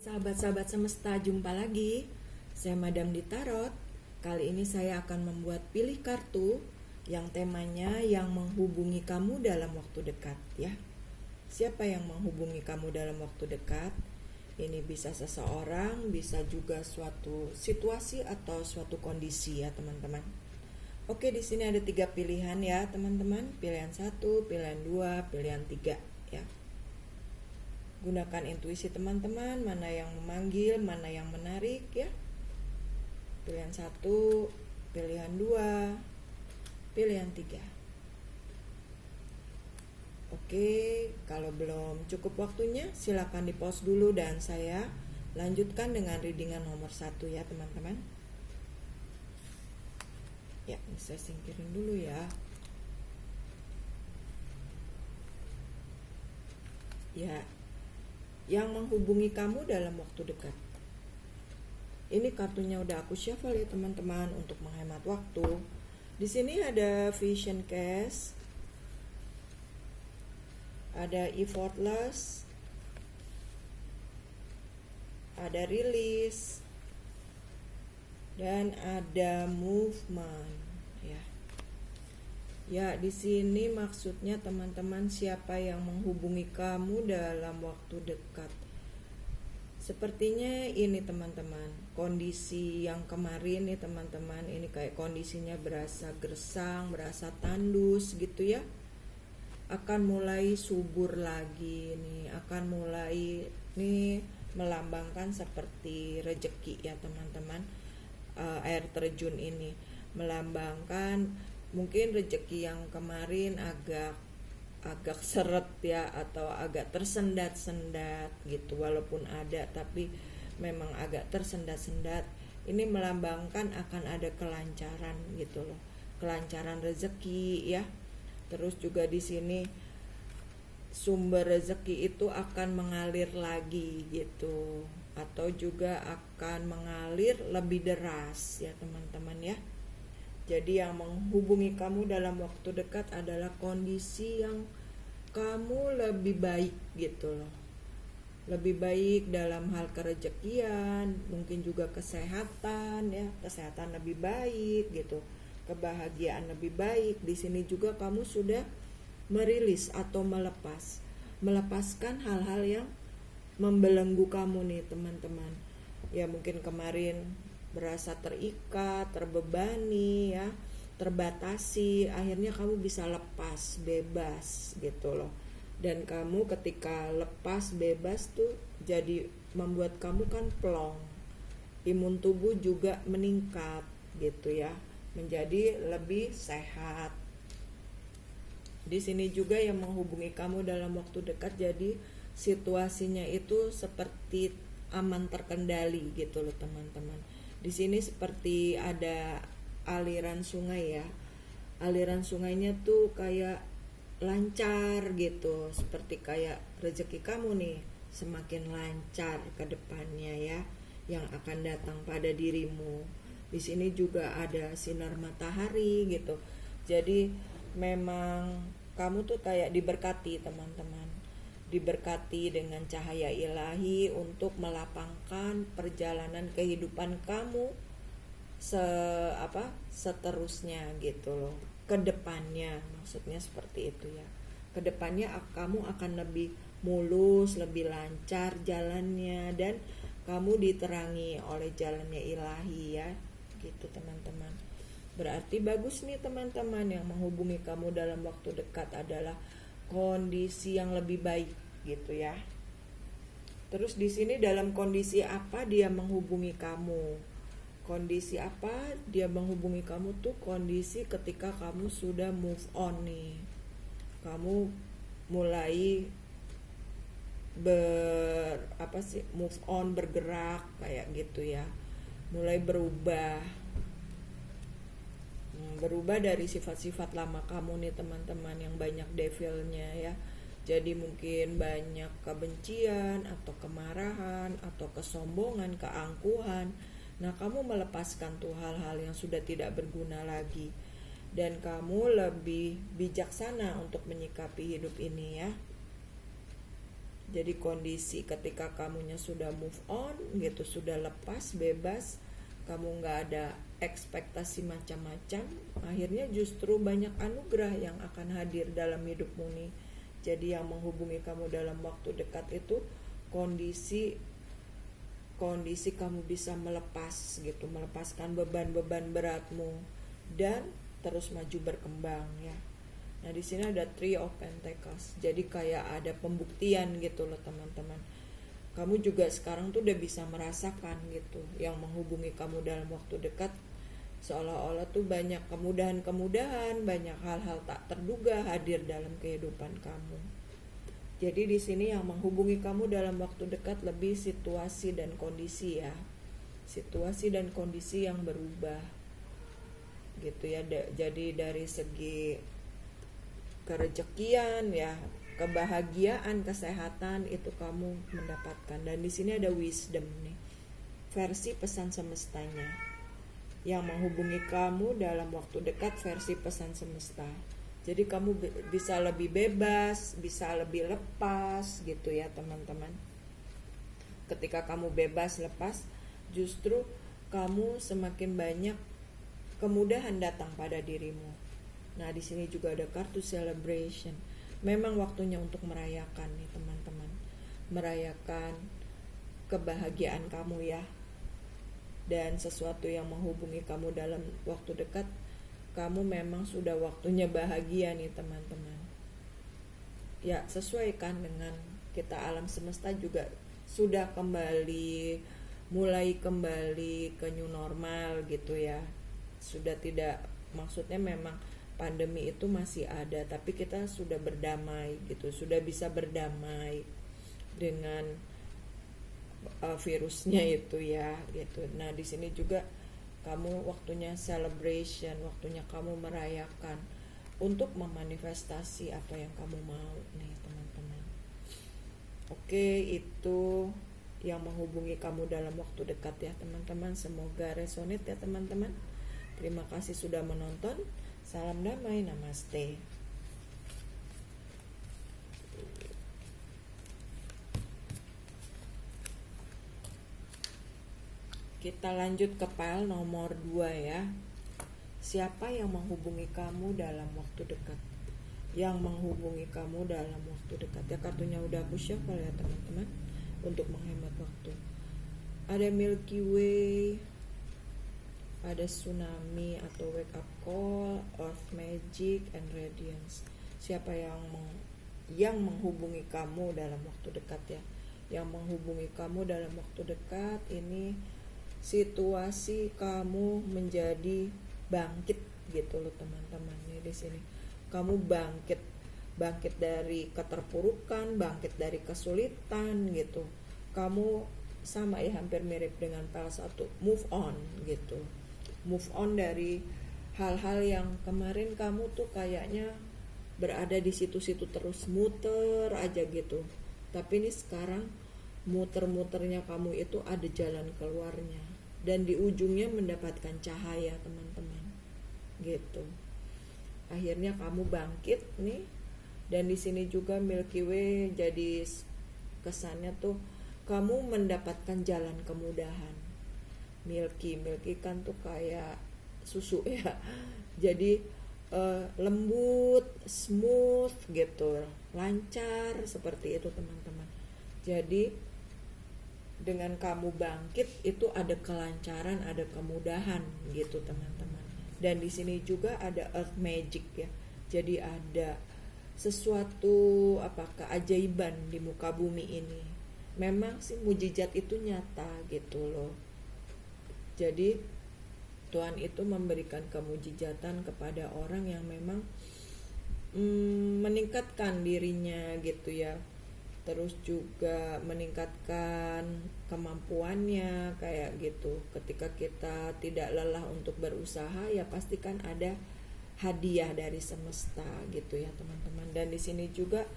Sahabat-sahabat semesta, jumpa lagi. Saya Madam di Tarot. Kali ini saya akan membuat pilih kartu yang temanya yang menghubungi kamu dalam waktu dekat ya. Siapa yang menghubungi kamu dalam waktu dekat? Ini bisa seseorang, bisa juga suatu situasi atau suatu kondisi ya teman-teman. Oke, di sini ada 3 pilihan ya teman-teman. Pilihan 1, pilihan 2, pilihan 3 ya. Gunakan intuisi teman-teman, mana yang memanggil, mana yang menarik ya. Pilihan 1, pilihan 2, pilihan 3. Oke, kalau belum cukup waktunya silakan di-pause dulu dan saya lanjutkan dengan readingan nomor 1 ya teman-teman. Ya, ini saya singkirin dulu ya. Ya, yang menghubungi kamu dalam waktu dekat. Ini kartunya udah aku shuffle ya teman-teman untuk menghemat waktu. Di sini ada Vision Case, ada Effortless, ada Release, dan ada Movement ya. Ya, di sini maksudnya teman-teman siapa yang menghubungi kamu dalam waktu dekat. Sepertinya ini teman-teman, kondisi yang kemarin nih teman-teman, ini kayak kondisinya berasa gersang, berasa tandus gitu ya. Akan mulai subur lagi nih, akan mulai nih melambangkan seperti rejeki ya teman-teman. Air terjun ini melambangkan mungkin rejeki yang kemarin agak seret ya, atau agak tersendat-sendat gitu, walaupun ada tapi memang agak tersendat-sendat. Ini melambangkan akan ada kelancaran gitu loh, kelancaran rezeki ya. Terus juga di sini sumber rezeki itu akan mengalir lagi gitu, atau juga akan mengalir lebih deras ya teman-teman ya. Jadi yang menghubungi kamu dalam waktu dekat adalah kondisi yang kamu lebih baik gitu loh. Lebih baik dalam hal kerejekian, mungkin juga kesehatan ya, kesehatan lebih baik gitu. Kebahagiaan lebih baik. Di sini juga kamu sudah merilis atau melepaskan hal-hal yang membelenggu kamu nih teman-teman. Ya mungkin kemarin berasa terikat, terbebani ya, terbatasi, akhirnya kamu bisa lepas, bebas gitu loh. Dan kamu ketika lepas bebas tuh jadi membuat kamu kan plong. Imun tubuh juga meningkat gitu ya, menjadi lebih sehat. Di sini juga yang menghubungi kamu dalam waktu dekat, jadi situasinya itu seperti aman terkendali gitu loh teman-teman. Di sini seperti ada aliran sungai ya. Aliran sungainya tuh kayak lancar gitu, seperti kayak rezeki kamu nih semakin lancar ke depannya ya, yang akan datang pada dirimu. Di sini juga ada sinar matahari gitu. Jadi memang kamu tuh kayak diberkati teman-teman. Diberkati dengan cahaya ilahi untuk melapangkan perjalanan kehidupan kamu seterusnya gitu loh, kedepannya, maksudnya seperti itu ya. Kedepannya kamu akan lebih mulus, lebih lancar jalannya, dan kamu diterangi oleh jalannya ilahi ya gitu teman-teman. Berarti bagus nih teman-teman, yang menghubungi kamu dalam waktu dekat adalah kondisi yang lebih baik gitu ya. Terus di sini dalam kondisi apa dia menghubungi kamu? Kondisi apa dia menghubungi kamu tuh kondisi ketika kamu sudah move on nih. Kamu mulai move on, bergerak kayak gitu ya. Mulai berubah dari sifat-sifat lama kamu nih teman-teman, yang banyak devilnya ya. Jadi mungkin banyak kebencian atau kemarahan atau kesombongan, keangkuhan. Nah, kamu melepaskan tuh hal-hal yang sudah tidak berguna lagi, dan kamu lebih bijaksana untuk menyikapi hidup ini ya. Jadi kondisi ketika kamunya sudah move on gitu, sudah lepas, bebas, kamu nggak ada ekspektasi macam-macam, akhirnya justru banyak anugerah yang akan hadir dalam hidupmu nih. Jadi yang menghubungi kamu dalam waktu dekat itu kondisi kamu bisa melepas gitu, melepaskan beban-beban beratmu dan terus maju berkembang ya. Nah, di sini ada Three of Pentacles. Jadi kayak ada pembuktian gitu loh teman-teman. Kamu juga sekarang tuh udah bisa merasakan gitu yang menghubungi kamu dalam waktu dekat, seolah-olah tuh banyak kemudahan-kemudahan, banyak hal-hal tak terduga hadir dalam kehidupan kamu. Jadi di sini yang menghubungi kamu dalam waktu dekat lebih situasi dan kondisi ya. Situasi dan kondisi yang berubah. Gitu ya. Jadi dari segi kerejekian ya, kebahagiaan, kesehatan itu kamu mendapatkan. Dan di sini ada wisdom nih. Versi pesan semestanya. Yang menghubungi kamu dalam waktu dekat versi pesan semesta. Jadi kamu bisa lebih bebas, bisa lebih lepas gitu ya teman-teman. Ketika kamu bebas, lepas, justru kamu semakin banyak kemudahan datang pada dirimu. Nah, di sini juga ada kartu celebration. Memang waktunya untuk merayakan nih teman-teman. Merayakan kebahagiaan kamu ya. Dan sesuatu yang menghubungi kamu dalam waktu dekat, kamu memang sudah waktunya bahagia nih teman-teman. Ya, sesuaikan dengan kita, alam semesta juga sudah mulai kembali ke new normal gitu ya. Sudah tidak, maksudnya memang pandemi itu masih ada, tapi kita sudah berdamai gitu, sudah bisa berdamai dengan virusnya itu ya gitu. Nah, di sini juga kamu waktunya celebration, waktunya kamu merayakan untuk memanifestasi apa yang kamu mau nih teman-teman. Oke, itu yang menghubungi kamu dalam waktu dekat ya teman-teman. Semoga resonate ya teman-teman. Terima kasih sudah menonton. Salam damai, namaste. Kita lanjut ke pile nomor 2 ya. Siapa yang menghubungi kamu dalam waktu dekat? Yang menghubungi kamu dalam waktu dekat. Ya, kartunya udah aku shuffle ya teman-teman, untuk menghemat waktu. Ada Milky Way, ada tsunami atau wake up call, earth magic, and radiance. Siapa yang menghubungi kamu dalam waktu dekat ya? Yang menghubungi kamu dalam waktu dekat ini situasi kamu menjadi bangkit gitu loh teman-teman. Nih di sini kamu bangkit dari keterpurukan, bangkit dari kesulitan gitu. Kamu sama ya, hampir mirip dengan pile 1, move on gitu. Move on dari hal-hal yang kemarin kamu tuh kayaknya berada di situ-situ terus muter aja gitu. Tapi ini sekarang muter-muternya kamu itu ada jalan keluarnya, dan di ujungnya mendapatkan cahaya teman-teman gitu. Akhirnya kamu bangkit nih. Dan di sini juga Milky Way, jadi kesannya tuh kamu mendapatkan jalan kemudahan. Milky kan tuh kayak susu ya. Jadi lembut, smooth gitu, lancar seperti itu teman-teman. Jadi dengan kamu bangkit itu ada kelancaran, ada kemudahan gitu teman-teman. Dan di sini juga ada earth magic ya. Jadi ada sesuatu keajaiban di muka bumi ini. Memang sih mujizat itu nyata gitu loh. Jadi Tuhan itu memberikan kemujizatan kepada orang yang memang meningkatkan dirinya gitu ya. Terus juga meningkatkan kemampuannya kayak gitu. Ketika kita tidak lelah untuk berusaha, ya pastikan ada hadiah dari semesta gitu ya teman-teman. Dan di sini juga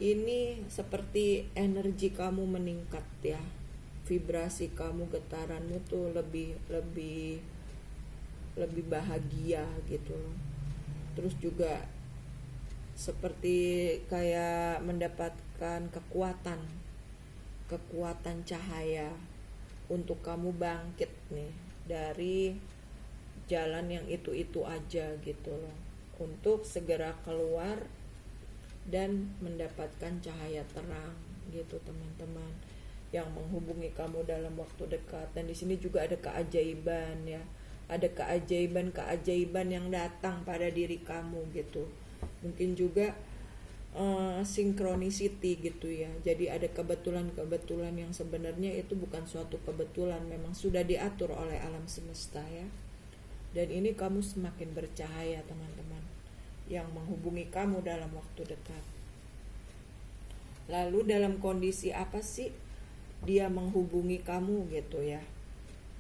ini seperti energi kamu meningkat ya. Vibrasi kamu, getaranmu tuh lebih bahagia gitu. Terus juga seperti kayak mendapatkan memberikan kekuatan cahaya untuk kamu bangkit nih dari jalan yang itu aja gitu loh, untuk segera keluar dan mendapatkan cahaya terang gitu teman-teman, yang menghubungi kamu dalam waktu dekat. Dan di sini juga ada keajaiban ya, ada keajaiban yang datang pada diri kamu gitu. Mungkin juga synchronicity gitu ya. Jadi ada kebetulan yang sebenarnya itu bukan suatu kebetulan, memang sudah diatur oleh alam semesta ya. Dan ini kamu semakin bercahaya teman-teman, yang menghubungi kamu dalam waktu dekat. Lalu dalam kondisi apa sih dia menghubungi kamu gitu ya.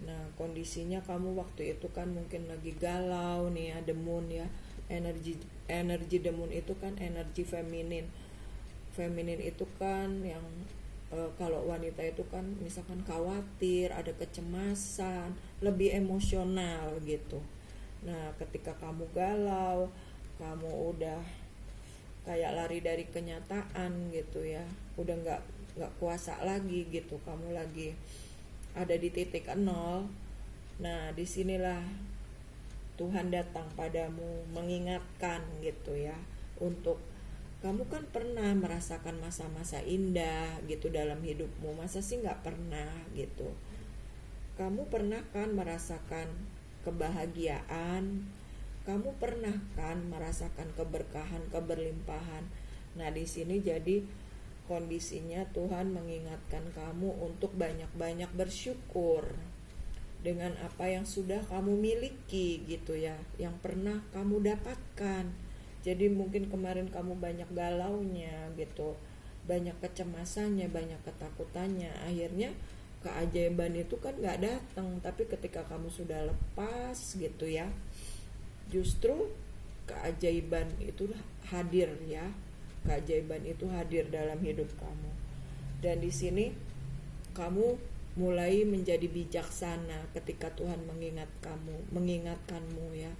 Nah kondisinya kamu waktu itu kan mungkin lagi galau nih ya, demun ya. Energi demun itu kan energi feminin itu kan yang kalau wanita itu kan misalkan khawatir, ada kecemasan, lebih emosional gitu. Nah ketika kamu galau, kamu udah kayak lari dari kenyataan gitu ya, udah nggak kuasa lagi gitu, kamu lagi ada di titik nol. Nah disinilah Tuhan datang padamu mengingatkan gitu ya, untuk kamu kan pernah merasakan masa-masa indah gitu dalam hidupmu, masa sih nggak pernah gitu. Kamu pernah kan merasakan kebahagiaan, kamu pernah kan merasakan keberkahan, keberlimpahan. Nah di sini jadi kondisinya Tuhan mengingatkan kamu untuk banyak-banyak bersyukur dengan apa yang sudah kamu miliki gitu ya, yang pernah kamu dapatkan. Jadi mungkin kemarin kamu banyak galaunya gitu, banyak kecemasannya, banyak ketakutannya, akhirnya keajaiban itu kan gak datang. Tapi ketika kamu sudah lepas gitu ya, justru keajaiban itu hadir ya, keajaiban itu hadir dalam hidup kamu. Dan di sini kamu mulai menjadi bijaksana ketika Tuhan mengingatkanmu ya.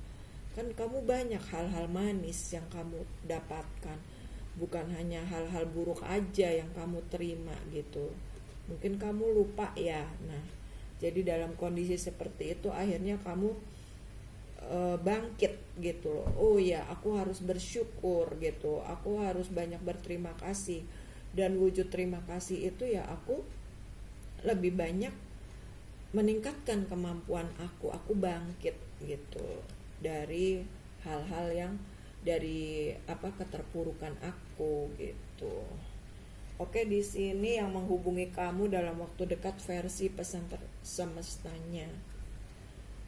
Kan kamu banyak hal-hal manis yang kamu dapatkan, bukan hanya hal-hal buruk aja yang kamu terima gitu. Mungkin kamu lupa ya. Nah, jadi dalam kondisi seperti itu akhirnya kamu bangkit gitu loh. Oh ya, aku harus bersyukur gitu. Aku harus banyak berterima kasih. Dan wujud terima kasih itu ya aku lebih banyak meningkatkan kemampuan aku bangkit gitu dari hal-hal yang dari keterpurukan aku gitu. Oke, di sini yang menghubungi kamu dalam waktu dekat versi pesan semestanya.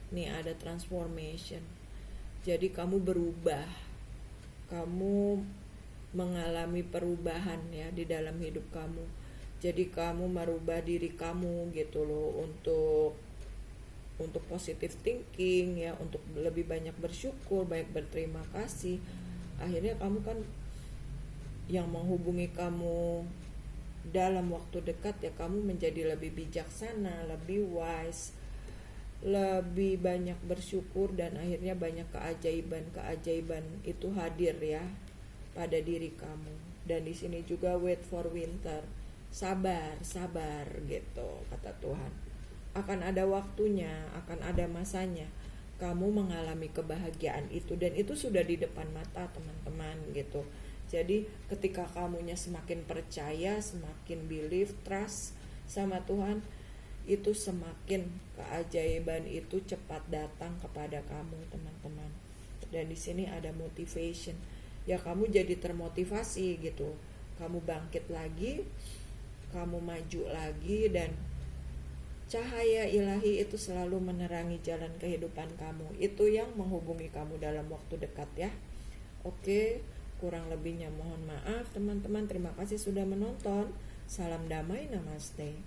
Nih ada transformation. Jadi kamu berubah. Kamu mengalami perubahan ya di dalam hidup kamu. Jadi kamu merubah diri kamu gitu loh, untuk positive thinking ya, untuk lebih banyak bersyukur, banyak berterima kasih. Akhirnya kamu kan yang menghubungi kamu dalam waktu dekat ya, kamu menjadi lebih bijaksana, lebih wise, lebih banyak bersyukur, dan akhirnya banyak keajaiban itu hadir ya pada diri kamu. Dan di sini juga wait for winter. Sabar gitu kata Tuhan. Akan ada waktunya, akan ada masanya kamu mengalami kebahagiaan itu, dan itu sudah di depan mata teman-teman gitu. Jadi ketika kamunya semakin percaya, semakin believe, trust sama Tuhan, itu semakin keajaiban itu cepat datang kepada kamu teman-teman. Dan di sini ada motivation. Ya kamu jadi termotivasi gitu. Kamu bangkit lagi, kamu maju lagi, dan cahaya ilahi itu selalu menerangi jalan kehidupan kamu. Itu yang menghubungi kamu dalam waktu dekat ya. Oke, kurang lebihnya mohon maaf teman-teman. Terima kasih sudah menonton. Salam damai, namaste.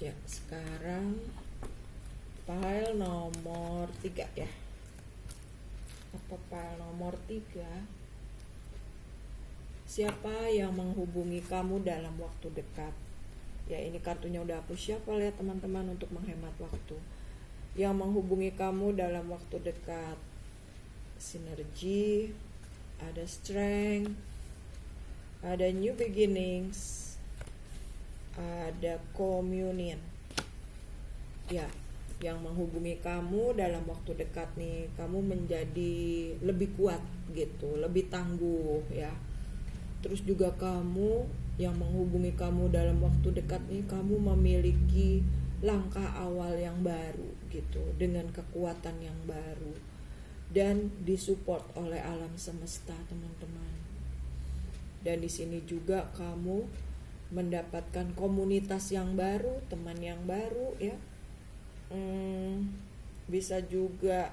Ya, sekarang file nomor 3 ya. Apa file nomor 3? Siapa yang menghubungi kamu dalam waktu dekat? Ya ini kartunya udah aku shuffle ya teman-teman untuk menghemat waktu. Yang menghubungi kamu dalam waktu dekat, sinergi, ada strength, ada new beginnings, ada communion. Ya, yang menghubungi kamu dalam waktu dekat nih, kamu menjadi lebih kuat gitu, lebih tangguh ya. Terus juga kamu yang menghubungi kamu dalam waktu dekat nih, kamu memiliki langkah awal yang baru gitu, dengan kekuatan yang baru dan disupport oleh alam semesta, teman-teman. Dan di sini juga kamu mendapatkan komunitas yang baru, teman yang baru ya. Bisa juga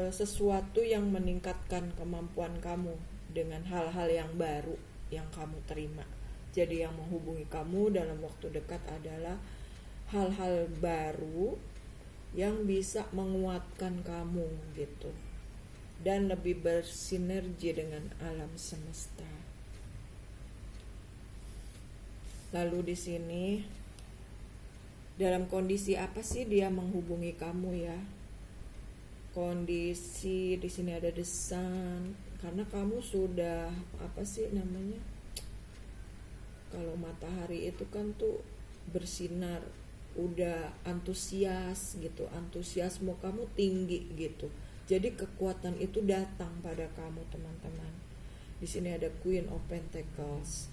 sesuatu yang meningkatkan kemampuan kamu dengan hal-hal yang baru yang kamu terima. Jadi yang menghubungi kamu dalam waktu dekat adalah hal-hal baru yang bisa menguatkan kamu gitu, dan lebih bersinergi dengan alam semesta. Lalu di sini dalam kondisi apa sih dia menghubungi kamu ya? Kondisi di sini ada the sun, karena kamu sudah apa sih namanya? Kalau matahari itu kan tuh bersinar, udah antusias gitu, antusiasme kamu tinggi gitu. Jadi kekuatan itu datang pada kamu, teman-teman. Di sini ada Queen of Pentacles,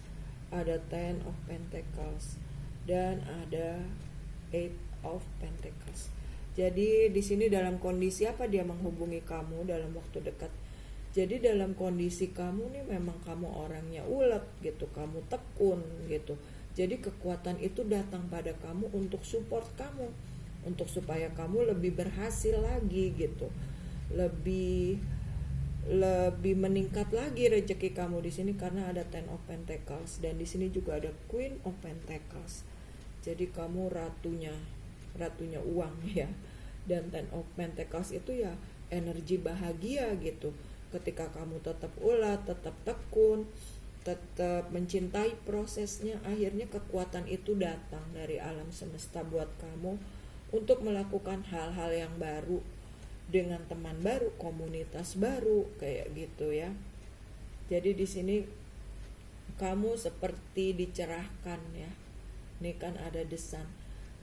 ada Ten of Pentacles, dan ada Eight of Pentacles. Jadi di sini dalam kondisi apa dia menghubungi kamu dalam waktu dekat? Jadi dalam kondisi kamu nih memang kamu orangnya ulet gitu, kamu tekun gitu. Jadi kekuatan itu datang pada kamu untuk support kamu, untuk supaya kamu lebih berhasil lagi gitu. Lebih meningkat lagi rezeki kamu di sini karena ada Ten of Pentacles, dan di sini juga ada Queen of Pentacles. Jadi kamu ratunya uang ya. Dan Ten of Pentacles itu ya energi bahagia gitu. Ketika kamu tetap ulet, tetap tekun, tetap mencintai prosesnya, akhirnya kekuatan itu datang dari alam semesta buat kamu untuk melakukan hal-hal yang baru dengan teman baru, komunitas baru kayak gitu ya. Jadi di sini kamu seperti dicerahkan ya. Ini kan ada desan.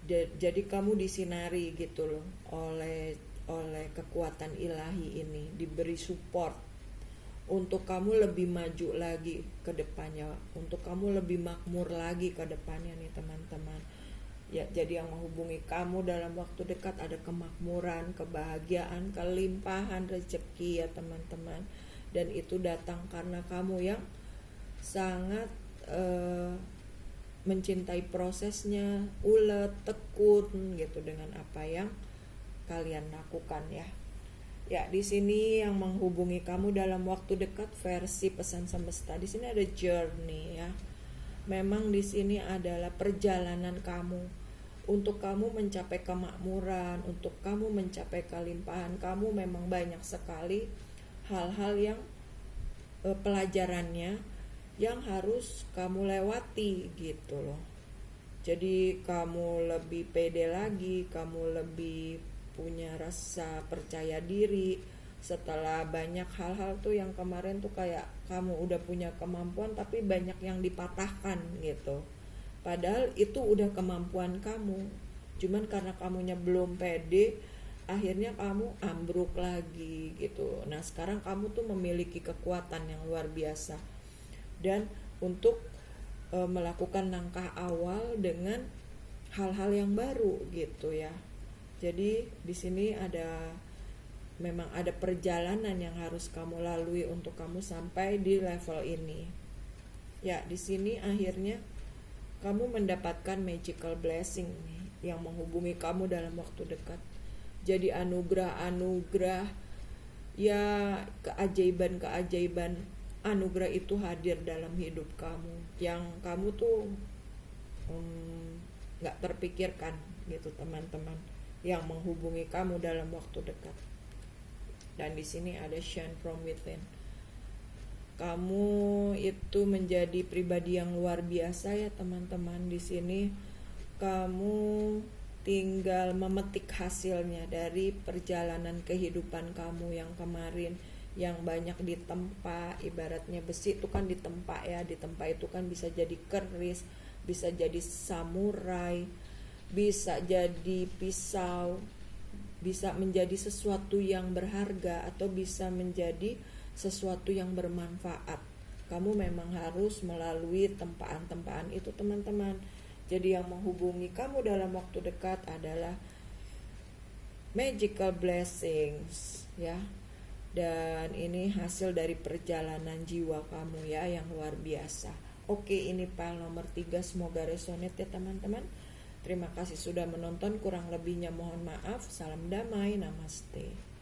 Jadi kamu disinari gitu loh oleh kekuatan ilahi ini, diberi support untuk kamu lebih maju lagi ke depannya, untuk kamu lebih makmur lagi ke depannya nih teman-teman. Ya, jadi yang menghubungi kamu dalam waktu dekat ada kemakmuran, kebahagiaan, kelimpahan rezeki ya teman-teman. Dan itu datang karena kamu yang sangat mencintai prosesnya, ulet, tekun gitu dengan apa yang kalian lakukan ya. Ya, di sini yang menghubungi kamu dalam waktu dekat versi pesan semesta. Di sini ada journey ya. Memang di sini adalah perjalanan kamu untuk kamu mencapai kemakmuran, untuk kamu mencapai kelimpahan. Kamu memang banyak sekali hal-hal yang pelajarannya yang harus kamu lewati gitu loh. Jadi kamu lebih pede lagi, kamu lebih punya rasa percaya diri setelah banyak hal-hal tuh yang kemarin tuh kayak kamu udah punya kemampuan tapi banyak yang dipatahkan gitu. Padahal itu udah kemampuan kamu, cuman karena kamunya belum pede, akhirnya kamu ambruk lagi gitu. Nah sekarang kamu tuh memiliki kekuatan yang luar biasa, dan untuk melakukan langkah awal dengan hal-hal yang baru gitu ya. Jadi di sini memang ada perjalanan yang harus kamu lalui untuk kamu sampai di level ini. Ya, di sini akhirnya kamu mendapatkan magical blessing nih, yang menghubungi kamu dalam waktu dekat. Jadi anugerah ya, keajaiban anugerah itu hadir dalam hidup kamu yang kamu tuh gak terpikirkan gitu teman-teman, yang menghubungi kamu dalam waktu dekat. Dan di sini ada shine from within. Kamu itu menjadi pribadi yang luar biasa ya teman-teman. Di sini kamu tinggal memetik hasilnya dari perjalanan kehidupan kamu yang kemarin, yang banyak ditempa. Ibaratnya besi itu kan ditempa ya, ditempa itu kan bisa jadi keris, bisa jadi samurai, bisa jadi pisau, bisa menjadi sesuatu yang berharga, atau bisa menjadi sesuatu yang bermanfaat. Kamu memang harus melalui tempaan-tempaan itu, teman-teman. Jadi yang menghubungi kamu dalam waktu dekat adalah magical blessings ya. Dan ini hasil dari perjalanan jiwa kamu ya, yang luar biasa. Oke, ini file nomor 3, semoga resonate ya teman-teman. Terima kasih sudah menonton, kurang lebihnya mohon maaf. Salam damai, namaste.